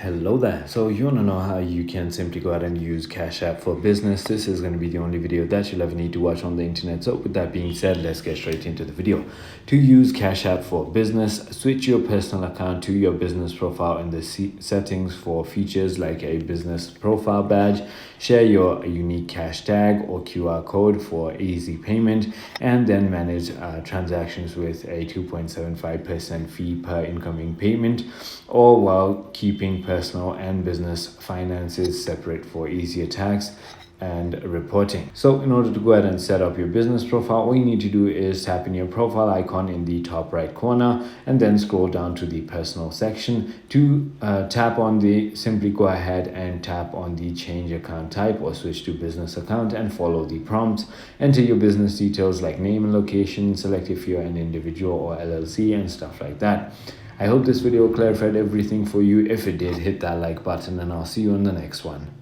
Hello there. So you want to know how you can simply go ahead and use Cash App for business. This is going to be the only video that you'll ever need to watch on the internet. So with that being said, let's get straight into the video. To use Cash App for business, switch your personal account to your business profile in the settings for features like a business profile badge, share your unique cash tag or QR code for easy payment, and then manage transactions with a 2.75% fee per incoming payment, all while keeping personal and business finances separate for easier tax and reporting. So in order to go ahead and set up your business profile, all you need to do is tap in your profile icon in the top right corner and then scroll down to the personal section. To tap on the simply go ahead and tap on the change account type or switch to business account and follow the prompts. Enter your business details like name and location, select if you're an individual or LLC and stuff like that. I hope this video clarified everything for you. If it did, hit that like button and I'll see you on the next one.